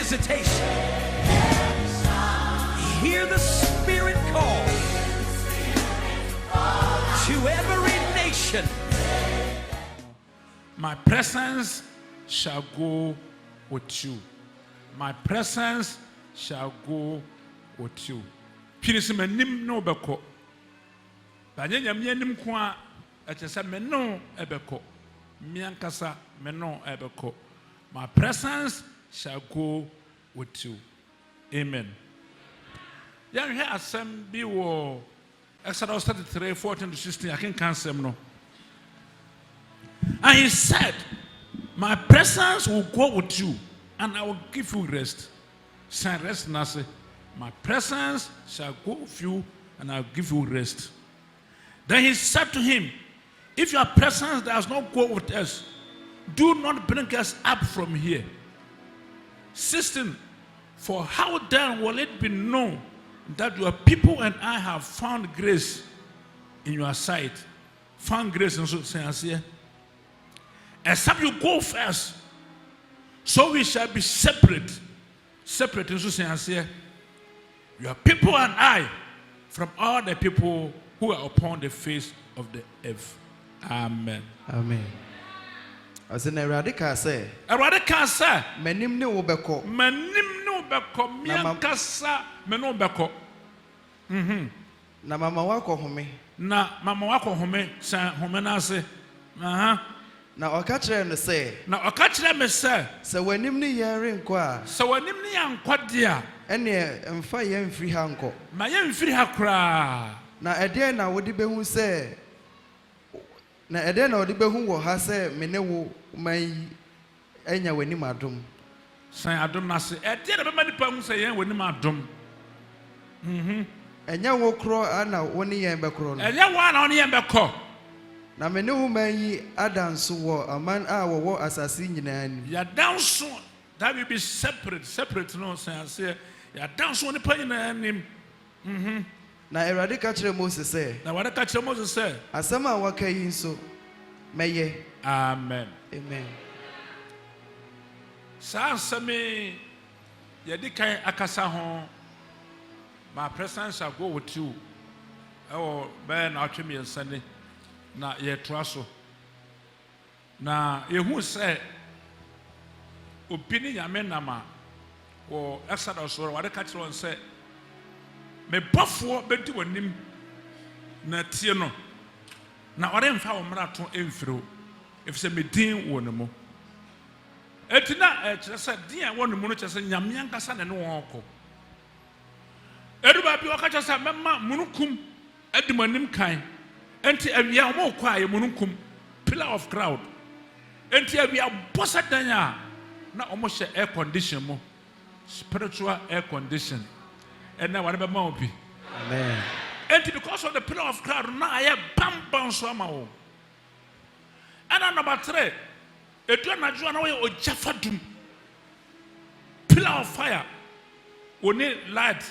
visitation. Hear the Spirit call to every nation. My presence shall go with you. My presence shall go with you. Pires manim no beko. Banye nyame anim ko a ekese me no ebeko. Miankasa me no ebeko. My presence shall go with you. Amen. Yan he asem bi wo Exodus 33, 14 to 16. I can cancel no. And he said, my presence will go with you, and I will give you rest. Say rest, Nase. My presence shall go with you, and I will give you rest. Then he said to him, if your presence does not go with us, do not bring us up from here. 16. For how then will it be known that your people and I have found grace in your sight? Found grace in so except you go first, so we shall be separate. Separate in so your people and I from all the people who are upon the face of the earth. Amen. Amen. As in Eradika say, Menim ne wobeko. Menim no beko. Miankasa meno beko. Na mama wako home. Na mama wako home sa home na se. Na okachire no say. Na okachire me say. Se wanim ne yare nko a. Se wanim ne yankwa dia. Ene emfa ye mfiri ha nko. Ma ye mfiri ha kra. Na ede na wodi behu say. Na ede na wodi behu wo ha say me ne wo man enya wanim adom. San adom na se. Ede na be mani pa hu say ye wanim adom. Enya wo kro ana woni yen be kro no. Enya wo ana woni yen be ko. Na me ne wo man yi adanso wo aman a wo asase nyina ni. Ya danso that will be separate no say ya danso ni pa nyina nim. Na Erade ka kire Moses say. Na wada ka kire Moses say. Asama waka yi nso meye. Amen. Amen. Sa asame ya di kan akasa ho. My presence shall go with you. Oh, man, I'll tell me Sunday. Na ye traso. Na ye who say, Opini Yamenama or Exodus or what the catcher and say, me buffo benti wanim na tieno. Na what I'm found marathon infro. If say me din one mo. Etina, said, dear one mono just saying Yamianka son and no uncle. Everybody wakacha sa mema munukum edimanim kan enti awia mo kwa ye munukum pillar of crowd enti awia bossa danya na omo hye air condition mo spiritual air condition and na whatever ma obi. Amen. Enti because of the pillar of crowd na aye bam so ama wo. And number 3 edu na jo na we ojafadum pillar of fire oni light.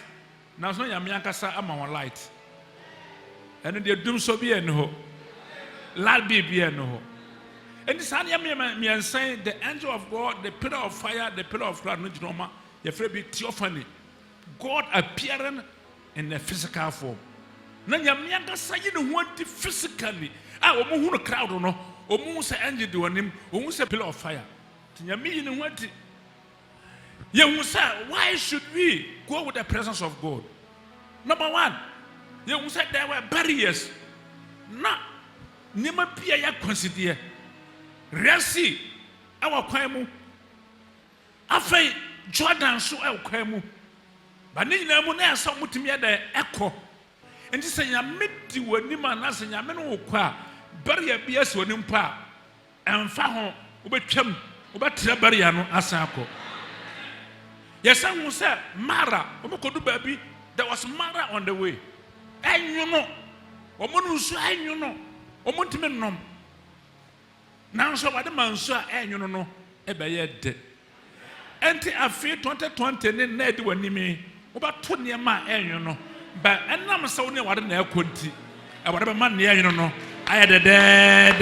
Now so Yamiankasa ama one light. And then the doom so be no. Light be no. And this me saying the angel of God, the pillar of fire, the pillar of cloud, no jinoma, your friend be theophany. God appearing in a physical form. Now Yamiankasa you know want physically. Omo hu no crowd no. Omo say angel do him, omo say pillar of fire. Yami you know what why should we go with the presence of God? Number 1, you said there were barriers. Na nima pia ya consider. Resi our kwemu. Afei Jordan so our kwemu. But ni na mu na so mutimi da ekọ. Enti se ya medi wanima na se ya me no kwa barrier bia se onim pa. Emfa ho obetwam obetra barrier no asan akọ. Yes, I will say, Mara, there was Mara on the way. And you know, Omonusu, you know, Omontimenum. Now, so what the man saw, and you know, Ebayed. Enti a few 2020, and Ned when you mean, about 20 years, and you know, but and I'm so near what an air quantity. And whatever man near, you know, I had a dead.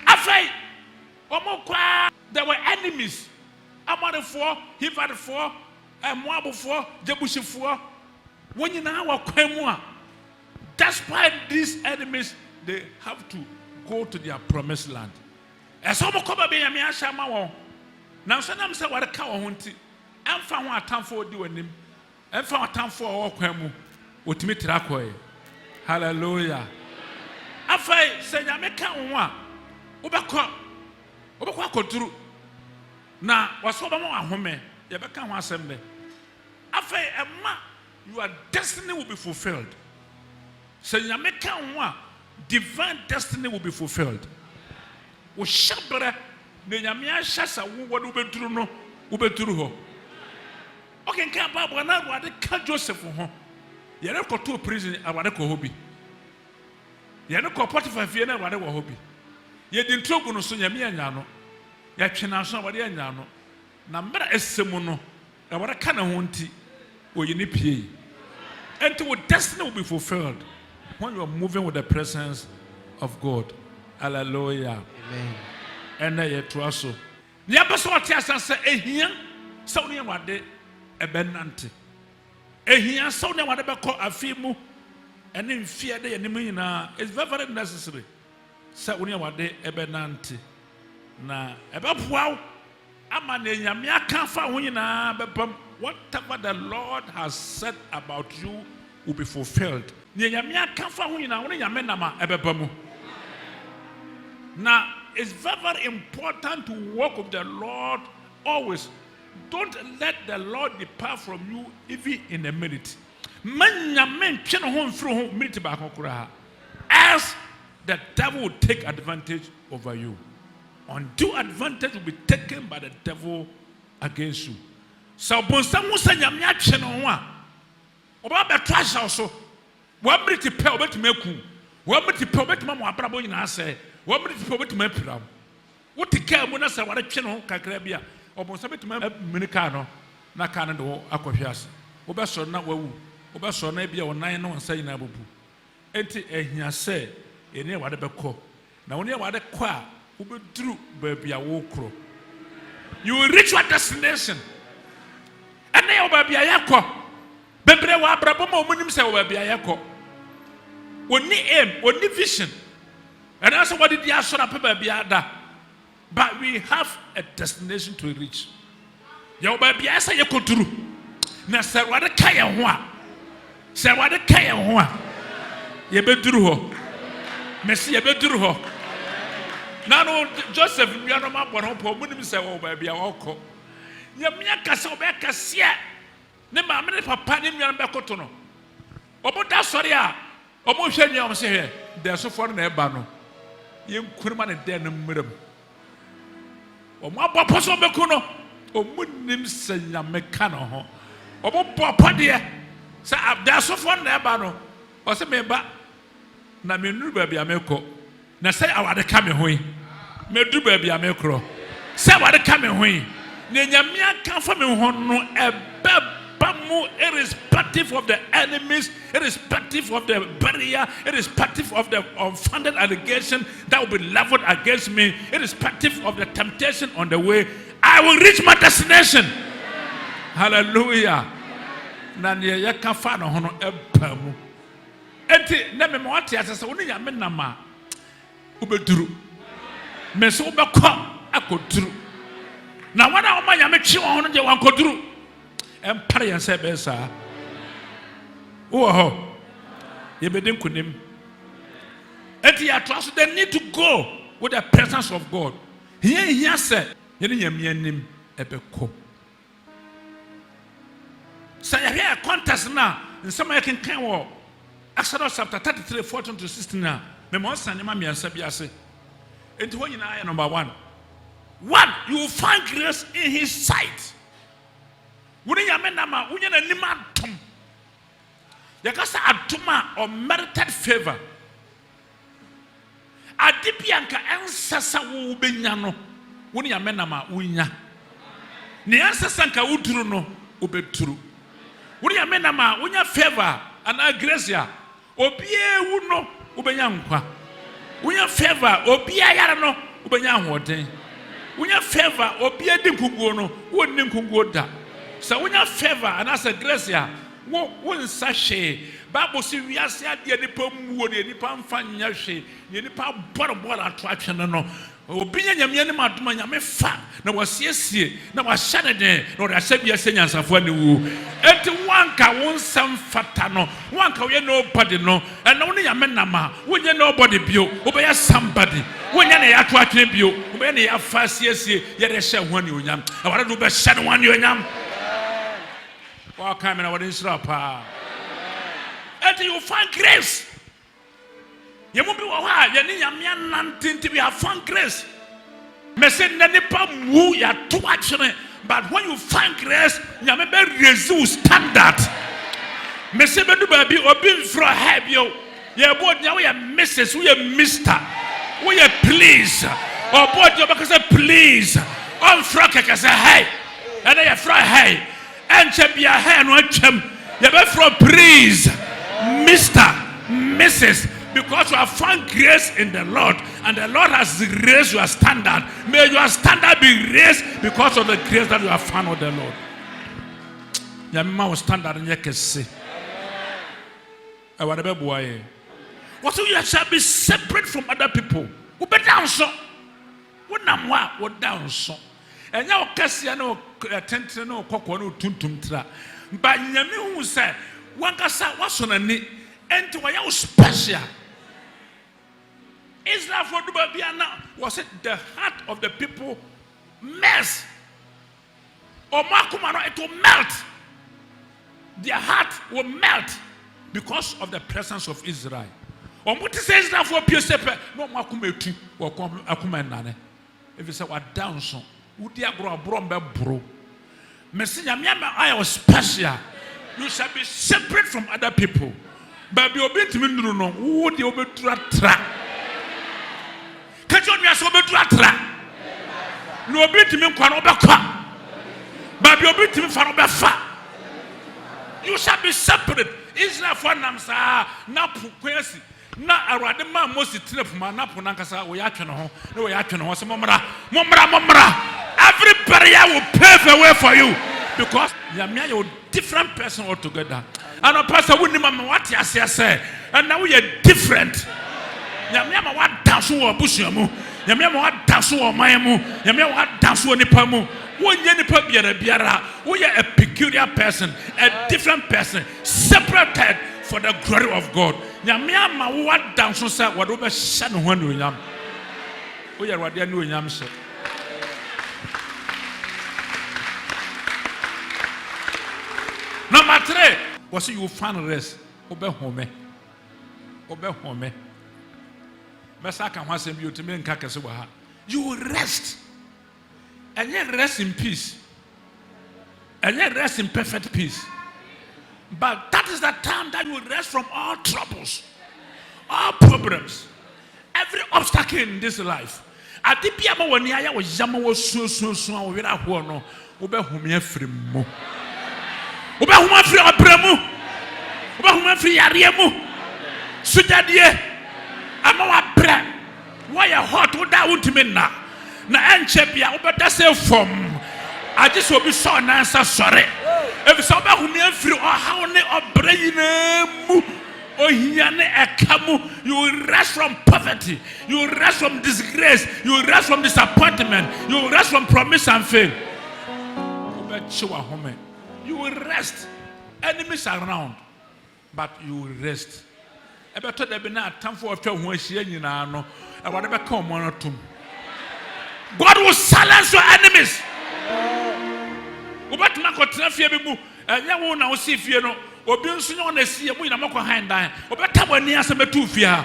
Afraid. There were enemies. Amonifo, Hivadifo, Moabifo, Jebusifo. When you now are Kwemua, despite these enemies, they have to go to their promised land. As some come be a mere shama. Now, some say what a cow hunty, and found what time for doing him, and found time for all Kwemu, with me Trakoe. Hallelujah. After saying, I make one, Ubaka Koturu. Now, what's over more home, you become one assembly. After a ma, your destiny will be fulfilled. So, you make one, divine destiny will be fulfilled. Ushabra, the Yamia Shasa, what Ubeturu ho. Okay, can't buy one hour, what they cut Joseph for home. You never got to prison, I want to go hobby. You never got 45 years, I want to go hobby. You didn't trouble no soon, Yamia Yano. Yachina, what they know. Number a semono, and what a kind of hunty, or you need pay. And to destiny will be fulfilled when you are moving with the presence of God. Hallelujah. Amen. And I trust so. The apostle tells us, "Ehian, so near what they a benante. Ehian, so near what they call a fimu, and in fear the enemy is very necessary. So near what they a benante. Na about wow, amane yamia can't find whatever the Lord has said about you will be fulfilled. Yamia can't find only yamenama ebebamu. Now, it's very, very important to walk with the Lord always. Don't let the Lord depart from you even in a minute. As the devil will take advantage over you. Undue advantage will be taken by the devil against you. So, also, what minute to pay over to make you? What minute to pay over to Mamma Brabo in our say? What minute to pay over to my program? What to care when I say what a channel Cacrabia or Monsabit Minicano, Nacanado, Aquapias, Obasso, not woo, Obasso, maybe or 9 and say Nabu. Enti a say, in near whatever call. Now, near what a qua, who be true, baby, a walk. You will reach your destination. And now, baby, a yako. Bebre wa brabo munim se wa bia yeko. Oni aim, oni vision. And that's what the asura pe bia da. But we have a destination to reach. Yo ba bia se yekoturu. Na se wa de kai ho a. Se wa de kai ho a. Ye beduru ho. Messi ye beduru ho. Na no Joseph nuano ma bɔ ho po munim se wa ba bia woko. Nyamia kasa obeka sia. Ne maame ne papa ne nua be koto no obo da sori a obo hwe nua o se hwe de so for na eba no ye nkuruma ne de na mmeram o mo abopo so be ko no o munim se nyame ka no ho obo bopo de se abda so for na eba no o se me ba na me nuru ba bia me ko na se awade ka me ho me du ba bia me kro se awade ka me ho ne nyame aka fa me ho no ebe irrespective of the enemies, irrespective of the barrier, irrespective of the unfounded allegation that will be leveled against me, irrespective of the temptation on the way, I will reach my destination. Hallelujah. Nanya yaka fa no hono ebamu. Enti na me wate asese woni ya me nama ubeduru. Me so ubekọ akoduru. Na wana o ma ya me twi won hono je wan koduru. Empire and say besa. Oh, you be dim kunim. And you trust they need to go with the presence of God. Here said, you need nim ebeko. So you hear a contest now. In some I can war. Exodus chapter 33, 14 to 16 now. The most and mammy and Sabiase. And when you are number 1. One, you will find grace in his sight. Wouldn't you mean nama? Wouldn't you nima atum? Yakasa atuma or merited favor. Adipianka ancestor will be nyano. Wouldn't you mean nama? Unya. Ni ancestor ka udru no ubetru. Wouldn't you mean nama? Unya favor and gracia. Obie uno ubenyankwa. Unya favor obia yara no ubenyanwoden. When you favor, obi edi nkunguo no, wonni nkunguo da. So when you favor and as a grace ya, won sashe. Bible si wiase ade nipa muo ne nipa mfa nya hwe, ne nipa boro ato atwe no. Obi nya nyame ne madoma nyame fa na wasiesie na wahye ne na ode ahye bia se nyansafo ne wu. Enti wanka won sam fata no, wanka we nobody no, and no nyame nama, wonye nobody bio, obeya somebody. Wonya ne ato atwe bio, obeya ne afa siesie ye de hye ho ne onyam. Awara do be hye ne ho ne onyam. Wa come na wode nsira pa. Until you find grace. You won't be why you need your man to be a found grace. Message nipa mu ya too actually, but when you find grace, you may be resume standard. Message be do baby obi from help you. You board now we are Mrs. We are Mr. We are please. Or board you because say please. On front can say hey. And then you from hey. And check your hand one chem. You be from please. Mr. Mrs. Because you have found grace in the Lord and the Lord has raised your standard. May your standard be raised because of the grace that you have found with the Lord. Your standard in your case. What you shall be separate from other people. Who be down so? What namwa? What down so? And now Cassiano attention no cocoa tuntum tra. But Yami who said, Wankasa was on a knee, and to a special. Israel for Dubabiana was it the heart of the people mess? Or Makumano, it will melt. Their heart will melt because of the presence of Israel. Or what is Israel for pure separate? No Makumetu or Akumanane. If you say what down so, would you grow brombe bro? Messiah, I was special. You shall be separate from other people. But be obedient to me, no, who would you obey to Catch on me as obey to no obey to me, but be obedient to me for Obefa. You shall be separate. Israel for Namsa, Napu Quesi, not a radima most trip, Manapunankasa, we are no, we are no, Momra. Every barrier will pave the way for you because you are a different person altogether. And a pastor wouldn't know what you say, and now we are different. Yamma what dance or bushamu, Yamma what dance or mayamu, Yamma what dance or nipamu. One yenipa biara, we are a peculiar person, a different person, separated for the glory of God. Yamma what dance or say, what over shan one yam. We are what they are doing yam. Number 3 was you find rest. Obey home. Obey home. Masaka was a beauty man Kakasuaha. You will rest. And yet rest in peace. And yet rest in perfect peace. But that is the time that you will rest from all troubles, all problems, every obstacle in this life. At the Piama when Yaya was Yama was so without one, obey home free mo. Oba huma free abremu. Oba huma free ariemu. Sujadie. Ama wa bre. Why a hot oda untime na. Na enche bia obeda se form. Aje so bi so na ansa sore. If so oba huma free o hawo ne obre yinemu. Ohia ne ekamu. You will rest from poverty. You will rest from disgrace. You will rest from disappointment. You will rest from promise and fail. Oba chiwa home. You will rest. Enemies around, but you will rest. I better there be not time for a no. I want to come on to. God will silence your enemies. But not got fear me. And you will now see if you know. Or being soon on the sea, we are not behind dying. Or better when near some two fear.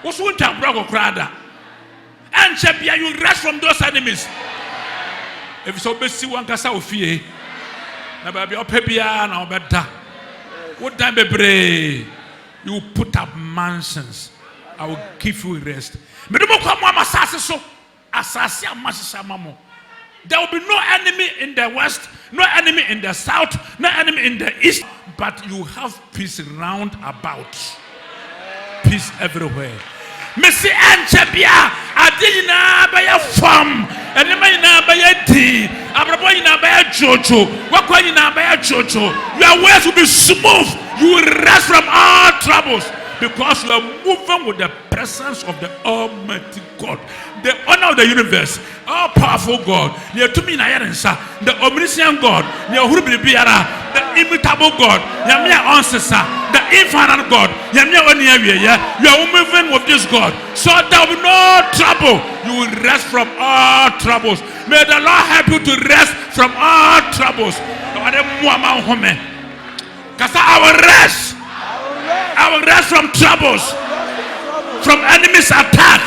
What's one time, brother Crada? And Chapia, you rest from those enemies. If so, best one cassa of fear. Na baby opebia na obeda. What time be you put up mansions. I will give you rest. Me do mo kwa mo asase so. Asase amasisa mamo. There will be no enemy in the west, no enemy in the south, no enemy in the east, but you have peace round about. Peace everywhere. Messi Anchebia, Adina by a form. Enema ina bɛyɛ din. Abrabɔ ina bɛyɛ jojo. Wakwa ina bɛyɛ jojo. Your ways will be smooth. You will rest from all troubles because you are moving with the presence of the Almighty God, the owner of the universe, all powerful God. The omniscient God, the immutable God, the infinite God. You are moving with this God, so there will be no trouble. You will rest from all troubles. May the Lord help you to rest from all troubles. Because I will rest from troubles, from enemies' attack,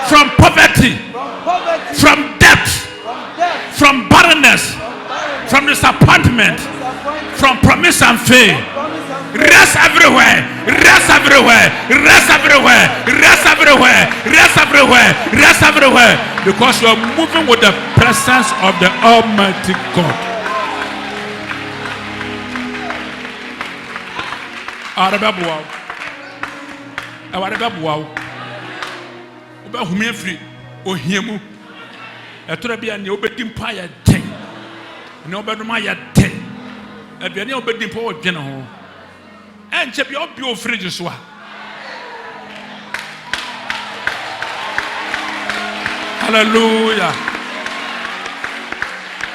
from poverty, from debt, from barrenness, from disappointment, from promise and faith. Rest everywhere, rest everywhere, rest everywhere, rest everywhere, rest everywhere, rest everywhere, because you are moving with the presence of the Almighty God. Arababuau. Awarababuau. Oba humia free ohiemu. Etora bia ne obedi mpa ya den. Ne obedoma ya den. Aduane obedi mpa o dwene ho. Enche bia obi o fridge so a. Hallelujah.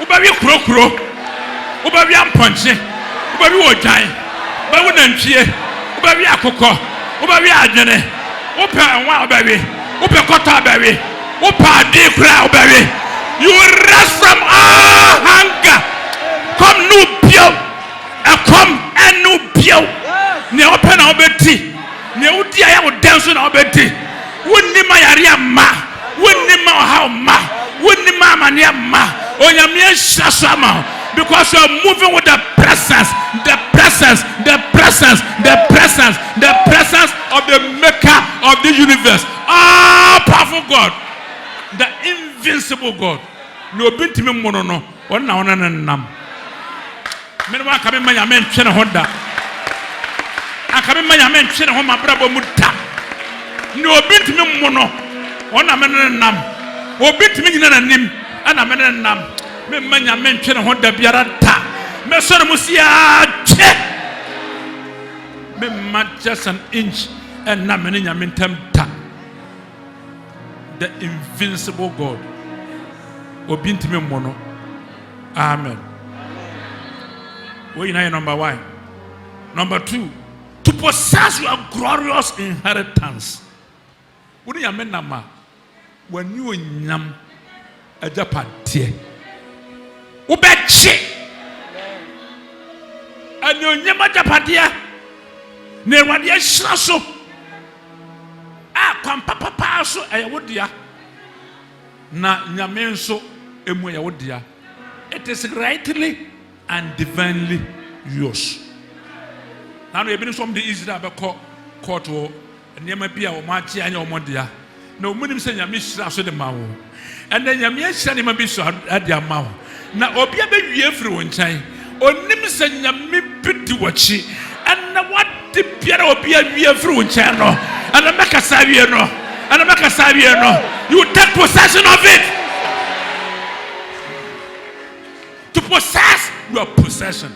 Oba wi kurokuro. Oba wi amponche. Oba wi odwan. Bawu nantwie, obawi akokɔ, obawi adwene, opa nwa obawi, opa kɔtɔ obawi, opa adi kura obawi. You rest from all hunger. Come no bio, come and no bio. Ne opa na obeti, ne udi aya wo danso na obeti. Wonni ma yare amma, wonni ma ha ma, wonni ma amane ma. Onyame nhira ama. Because you are moving with the presence, the presence, the presence, the presence, the presence of the maker of the universe. Ah, powerful God, the invincible God. No bintimi mono no, ona nam. Menwa kabe manya men twene honda. Akabe manya men twene ho mabrabo muta. No bintimi mono, ona men nam. Obintimi nyina nanim, ana men nam. Me manya men twene ho da biara ta me soro musia che me ma just an inch and na me nya mentem ta. The invincible God obi ntime mono. Amen. We na number 1. Number 2, to possess your glorious inheritance. Woni ya men na ma when you nyam ajapante ubechi anyo nyama japadia ne wade ahira so a kwampapapa so ayewodia na nyame nso emu ayewodia. It is rightly and divinely yours. Now no ebini from the Israel be court o nyama bia o ma tia anya o modia na omunim se nyame hira so de mawo and then nyame ahira ne ma bi so adia mawo na obi abewie firi wo nkyɛn onim sɛ nyame bidi wɔkyi ɛna wade biara obi awie firi wo nkyɛn no ɛna mɛkasa awie no you take possession of it. To possess your possession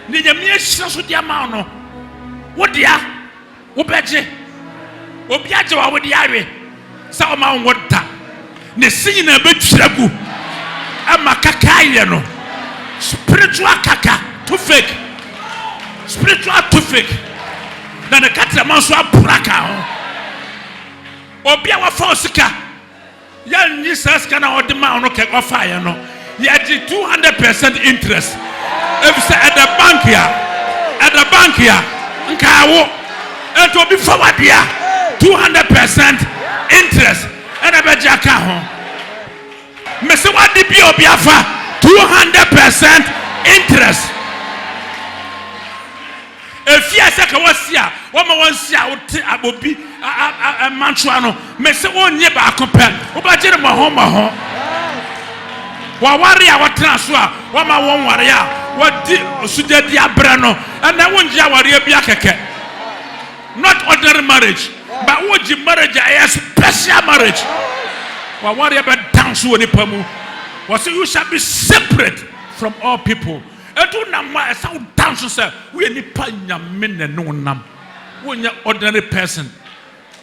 ne nyame ahyira so de ama no wodia wobɛgye obi agye wa wode awe sɛ ɔma wo da ne sinyina bɛtwira gu ama kakaye no spiritual kaka too fake na ne katra man so abraka ho obi a wafa sika ya nyi saska na ode ma no ke wafa ye no ya di 200% interest if say at the bank here nka wo and obi forward here 200% interest and abeja ka ho me se wadi bi obi afa 200% interest. If you say ka wasia wama wansia wote abobi mantua no me se wonye ba akope obagire mo ho wa ware a watena so a wama won ware a wadi osudadi abra no na wonje aware bia keke. Not ordinary marriage but woji marriage a special marriage. worry about dance with the pamu. Was you shall be separate from all people. And do not my sound dance, sir. We any panya men and no nam. When you're ordinary person.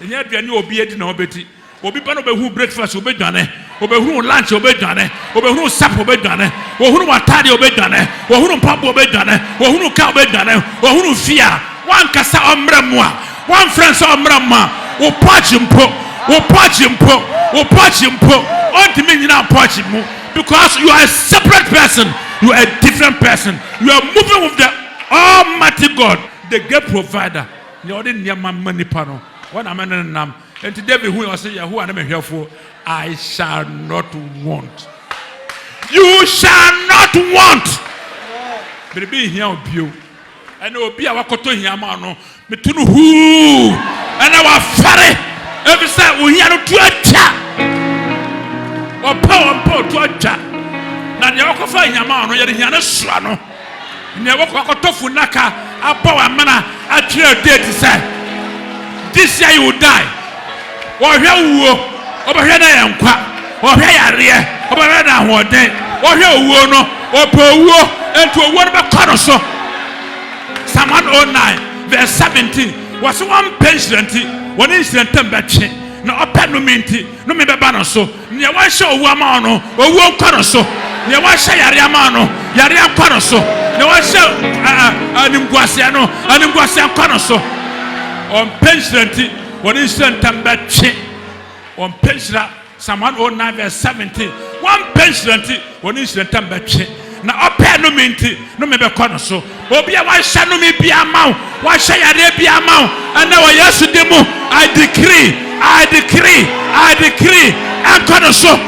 And yet you know be it no betty. Obi pano be who breakfast obe done, obe who lunch obe done, obe who supper obe done, or who watadi obe done, or who pump obe done, or who cow obe done, or who fear. One cassa ombremwa, one friend ombremma, or patchim po, or patchim po, or patchim po, on to me now patchim mo, because you are a separate person, you are a different person, you are moving with the Almighty God, the great provider. You are in your money panel. When I'm in them. And today, who I say, who am I here for? I shall not want. You shall not want. But be here of you. And will be our cotton here, man. Between who and our ferry. Every side we hear to a chat. Or power to a chat. Now, you walk find your man, you're here, no swano. And you walk a tofu naka, a power manner, a clear day to say, this year you will die. Or here over here I am quite, or here I over here I want day, or here no, or poor, and to a word about Conoso. Psalm 109, verse 17 was one patient, one instant temperature, no open no minty, no me banoso, near one show Wamano, or one Conoso, near one shay Yariamano, Yariam Conoso, no one show Animguasiano, Animguasian Conoso, on patient. One instant temperature on page Psalm 109 verse 17. One patient, one instant temperature. Now, up no minty, no me be so. Obia, why shall no me be a mount? Why shall I be a mount? And now, yes, I decree, I'm Conoso,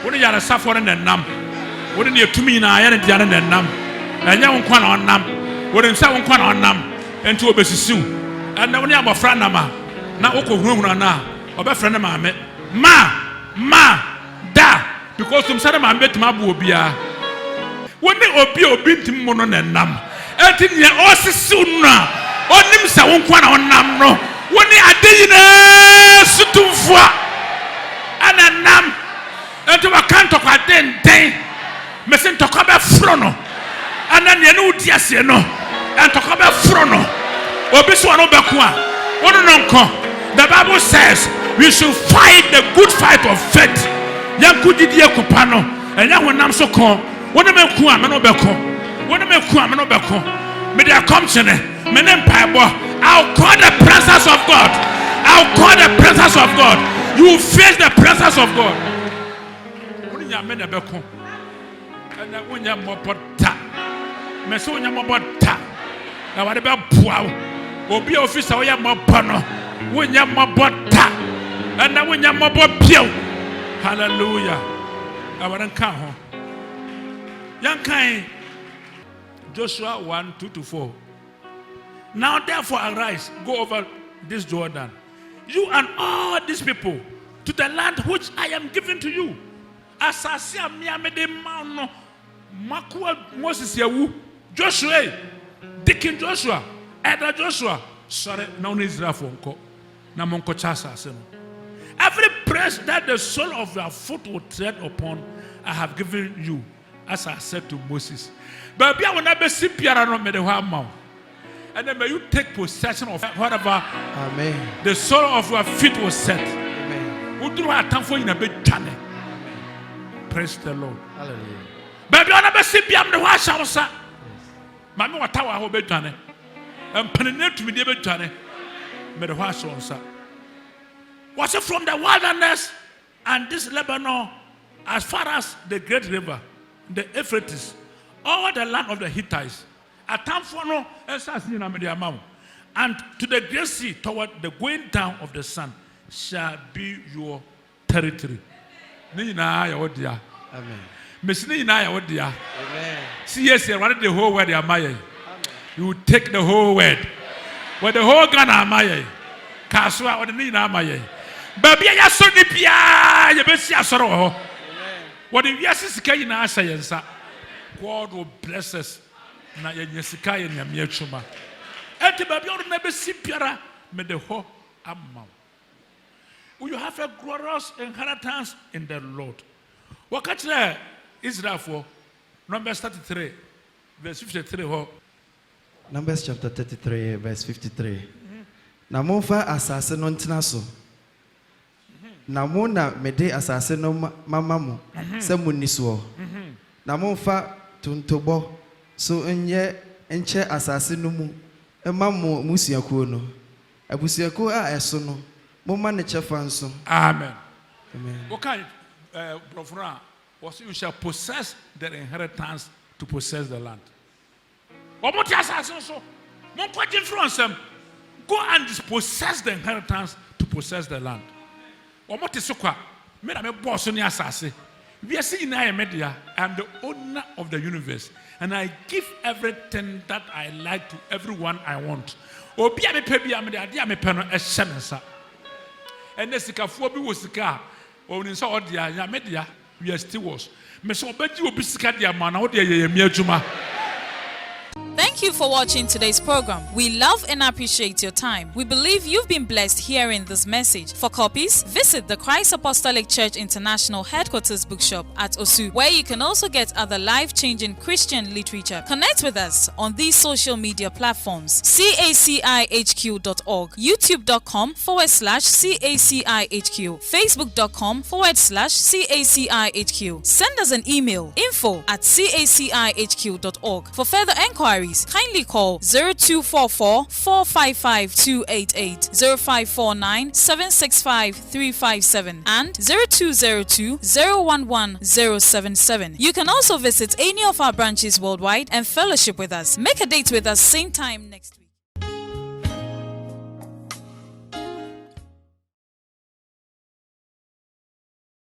what are you suffering and numb? What are you to me now? I ain't the other than numb. And you won't on numb. What in some one on them and to a basis soon. And now, when I'm a friend of mine, now, Oko Runa, or a friend of mine, Ma, da, because some sudden I met my bobia. When they obey bint monon and nam, and in your also sooner, on them sound on nam, no, when they are dinner, sutumfua, and a nam, and to a can't talk a day, missing to come back frono. And then you know, yes, you know, and talk about frono. Obiswano Bakwa. What the Bible says we should fight the good fight of faith. Yankudidia Kupano, and Yawanam so called. What am I Kua Manobeko? What am I Kua Manobeko? May there come to me, I'll call the presence of God. I'll call the presence of God. You will face the presence of God. What do you mean about? And that when you're more Meso nyamobota na wade be boa obi officer we yamobano wo nyamobota na wo nyamobopio hallelujah awaran ka ho yankan Joshua 1:2-4. Now therefore arise, go over this Jordan, you and all these people, to the land which I am giving to you. Asasi amiamede mano makwa Moses yawu Joshua, Deacon Joshua, Elder Joshua, sorry, no Israel for unko, na monko chasa seno. Every place that the sole of your foot will tread upon, I have given you, as I said to Moses. But I will never see Pierre no me the mouth. And then may you take possession of whatever Amen. The sole of your feet was set. Amen. We do our time for in a bit channel. Praise the Lord. Hallelujah. But I will never see Pierre the wash house. Mammy, what tower will be done? And penny to me, David Johnny, made a wash on, sir. Was it from the wilderness and this Lebanon as far as the great river, the Euphrates, all the land of the Hittites, a town for no amount, and to the great sea toward the going down of the sun shall be your territory. Amen. Amen. See, yes, you want the whole word, you take the whole word. With the whole gun, Amaye. Kaswa or the Nina Amaye. Baby, I saw the Pia, you best see a sorrow. What if yes is Kayana science? God will bless us. Na Yesikai and Yamiachuma. And the baby never see Piara, made the whole Amma. Will you have a glorious inheritance in the Lord? What catch Israel for? Numbers 33, verse 53. Numbers chapter 33, verse 53. Na momfa asase no ntena so. Na mo na mede asase no mama mo se munni so. Na momfa tuntobo so enye enche asase no mu ema mo musuakuo no. Abusuakuo a eso no momma ne chefa nso. Amen. Amen. Okay, Profra, was you shall possess the inheritance to possess the land. Omo ti asase so. Mo kwaje influence them. Go and possess the inheritance to possess the land. Omo ti sokwa. Me na me boss ni asase. We are seeing I am the owner of the universe, and I give everything that I like to everyone I want. Obi a me pe bi am de ade a me pe no e hye me nsa. Ene sikafuo bi wo sika oni nsa odia nya me dia we are stewards. Me so obaji obi sika dia ma na wo de ye mi adwuma. Thank you for watching today's program. We love and appreciate your time. We believe you've been blessed hearing this message. For copies, visit the Christ Apostolic Church International Headquarters Bookshop at Osu, where you can also get other life-changing Christian literature. Connect with us on these social media platforms: CACIHQ.org, YouTube.com/CACIHQ, Facebook.com/CACIHQ. Send us an email, info@CACIHQ.org. For further enquiries, kindly call 0244 455 288, 0549 765 357, and 0202 011 077. You can also visit any of our branches worldwide and fellowship with us. Make a date with us same time next week.